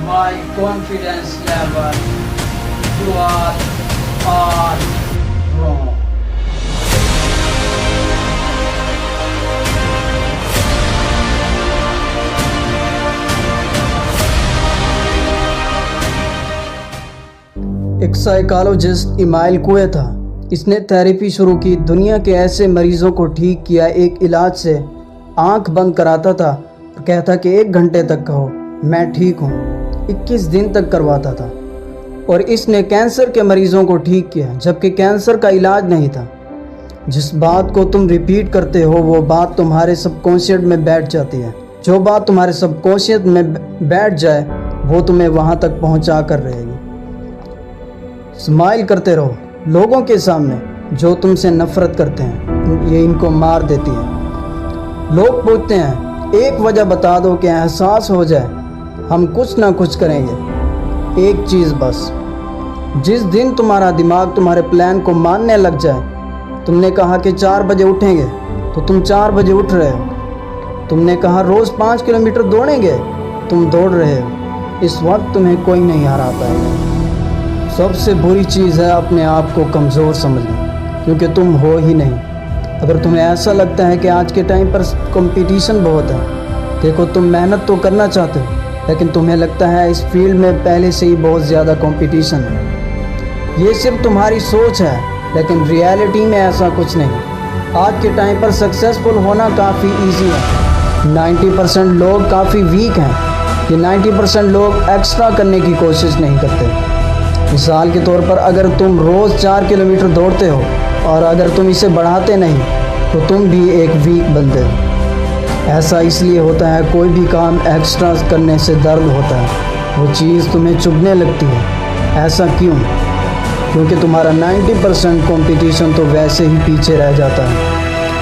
my confidence level. You are all wrong. ایک psychologist Emil کوئے تھا. اس نے تھیراپی شروع کی. دنیا کے ایسے مریضوں کو ٹھیک کیا. ایک علاج سے آنکھ بند کراتا تھا اور کہتا کہ 1 گھنٹے تک کہو میں ٹھیک ہوں. 21 دن تک کرواتا تھا. اور اس نے کینسر کے مریضوں کو ٹھیک کیا جبکہ کینسر کا علاج نہیں تھا. جس بات کو تم ریپیٹ کرتے ہو وہ بات تمہارے سب کانشیس میں بیٹھ جاتی ہے. جو بات تمہارے سب کانشیس میں بیٹھ جائے وہ تمہیں وہاں تک پہنچا کر رہے گی. اسمائل کرتے رہو. لوگوں کے سامنے جو تم سے نفرت کرتے ہیں یہ ان کو مار دیتی ہے. لوگ پوچھتے ہیں ایک وجہ بتا دو کہ احساس ہو جائے. ہم کچھ نہ کچھ کریں گے. ایک چیز بس. جس دن تمہارا دماغ تمہارے پلان کو ماننے لگ جائے. تم نے کہا کہ 4 بجے اٹھیں گے تو تم 4 بجے اٹھ رہے ہو. تم نے کہا روز 5 کلومیٹر دوڑیں گے تم دوڑ رہے ہو. اس وقت تمہیں کوئی نہیں ہرا پائے گا. سب سے بری چیز ہے اپنے آپ کو کمزور سمجھنا کیونکہ تم ہو ہی نہیں. اگر تمہیں ایسا لگتا ہے کہ آج کے ٹائم پر کمپٹیشن بہت ہے. دیکھو تم محنت تو کرنا چاہتے ہو لیکن تمہیں لگتا ہے اس فیلڈ میں پہلے سے ہی بہت زیادہ کمپٹیشن ہے. یہ صرف تمہاری سوچ ہے لیکن ریالٹی میں ایسا کچھ نہیں. آج کے ٹائم پر سکسیسفل ہونا کافی ایزی ہے. 90% لوگ کافی ویک ہیں. یہ 90% لوگ ایکسٹرا کرنے کی کوشش نہیں کرتے. مثال کے طور پر اگر تم روز 4 کلومیٹر دوڑتے ہو اور اگر تم اسے بڑھاتے نہیں تو تم بھی ایک ویک بندے ہو. ایسا اس لیے ہوتا ہے کوئی بھی کام ایکسٹرا کرنے سے درد ہوتا ہے. وہ چیز تمہیں چبھنے لگتی ہے. ایسا کیوں؟ کیونکہ تمہارا 90% کمپٹیشن تو ویسے ہی پیچھے رہ جاتا ہے.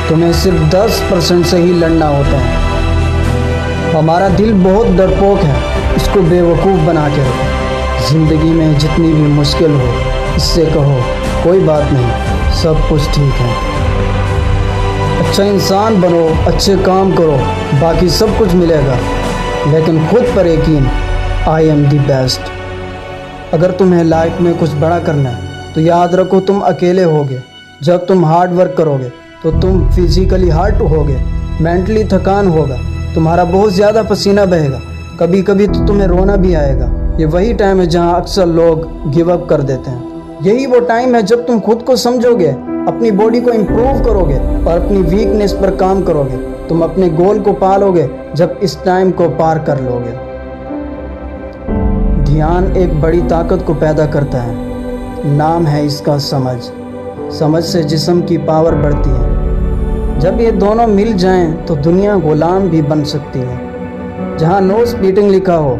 تمہیں صرف 10% سے ہی لڑنا ہوتا ہے. ہمارا دل بہت ڈرپوک ہے. اس کو بے وقوف بنا کے رکھو. زندگی میں جتنی بھی مشکل ہو اس سے کہو کوئی بات نہیں سب کچھ ٹھیک ہے. اچھا انسان بنو, اچھے کام کرو, باقی سب کچھ ملے گا. لیکن خود پر یقین, آئی ایم دی بیسٹ. اگر تمہیں لائف میں کچھ بڑا کرنا ہے تو یاد رکھو تم اکیلے ہوگے. جب تم ہارڈ ورک کرو گے تو تم فزیکلی ہرٹ ہوگے, مینٹلی تھکان ہوگا, تمہارا بہت زیادہ پسینہ بہے گا, کبھی کبھی تو تمہیں رونا بھی آئے گا. یہ وہی ٹائم ہے جہاں اکثر لوگ گیو اپ کر دیتے ہیں. یہی وہ ٹائم ہے جب تم خود کو سمجھو گے, اپنی باڈی کو امپروو کرو گے اور اپنی ویکنیس پر کام کرو گے. تم اپنے گول کو پالو گے جب اس ٹائم کو پار کر لو گے. دھیان ایک بڑی طاقت کو پیدا کرتا ہے. نام ہے اس کا سمجھ. سمجھ سے جسم کی پاور بڑھتی ہے. جب یہ دونوں مل جائیں تو دنیا غلام بھی بن سکتی ہے. جہاں نو اسپیڈنگ لکھا ہو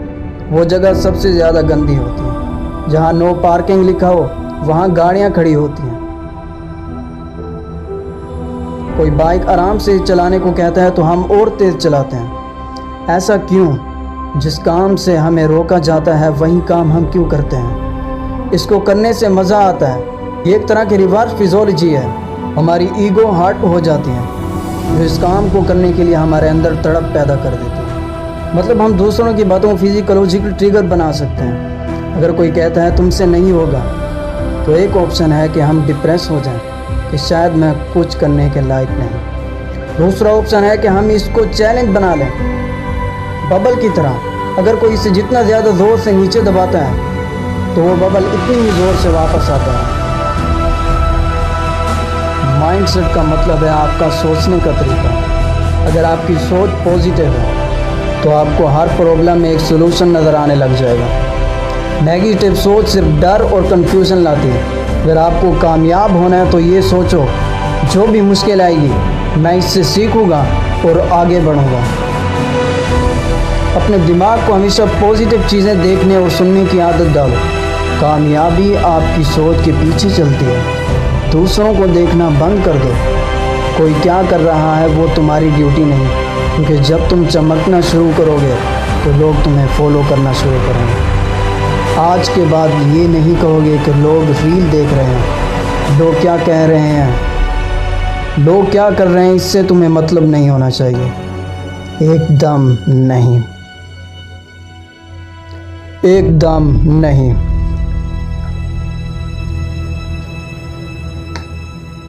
وہ جگہ سب سے زیادہ گندی ہوتی ہے. جہاں نو پارکنگ لکھا ہو وہاں گاڑیاں کھڑی ہوتی ہیں. کوئی بائک آرام سے چلانے کو کہتا ہے تو ہم اور تیز چلاتے ہیں. ایسا کیوں؟ جس کام سے ہمیں روکا جاتا ہے وہی کام ہم کیوں کرتے ہیں؟ اس کو کرنے سے مزہ آتا ہے. یہ ایک طرح کی ریورس فزیولوجی ہے. ہماری ایگو ہارٹ ہو جاتی ہے جو اس کام کو کرنے کے لیے ہمارے اندر تڑپ پیدا کر دیتی ہے. مطلب ہم دوسروں کی باتوں کو فزیکلوجیکل ٹریگر بنا سکتے ہیں. اگر کوئی کہتا ہے تم سے نہیں ہوگا تو ایک آپشن ہے کہ ہم ڈپریس ہو جائیں کہ شاید میں کچھ کرنے کے لائق نہیں. دوسرا آپشن ہے کہ ہم اس کو چیلنج بنا لیں, ببل کی طرح. اگر کوئی اسے جتنا زیادہ زور سے نیچے دباتا ہے تو وہ ببل اتنی ہی زور سے واپس آتا ہے. مائنڈ سیٹ کا مطلب ہے آپ کا سوچنے کا طریقہ. اگر آپ کی سوچ پازیٹیو ہے تو آپ کو ہر پرابلم میں ایک سلوشن نظر آنے لگ جائے گا. نیگیٹو سوچ صرف ڈر اور کنفیوژن لاتی ہے. اگر آپ کو کامیاب ہونا ہے تو یہ سوچو جو بھی مشکل آئے گی میں اس سے سیکھوں گا اور آگے بڑھوں گا. اپنے دماغ کو ہمیشہ پازیٹیو چیزیں دیکھنے اور سننے کی عادت ڈالو. کامیابی آپ کی سوچ کے پیچھے چلتی ہے. دوسروں کو دیکھنا بند کر دو. کوئی کیا کر رہا ہے وہ تمہاری ڈیوٹی نہیں, کیونکہ جب تم چمکنا شروع کرو گے تو لوگ تمہیں فالو کرنا شروع کریں گے. آج کے بعد یہ نہیں کہو گے کہ لوگ ریل دیکھ رہے ہیں, لوگ کیا کہہ رہے ہیں, لوگ کیا کر رہے ہیں, اس سے تمہیں مطلب نہیں ہونا چاہیے. ایک دم نہیں. ایک دم نہیں۔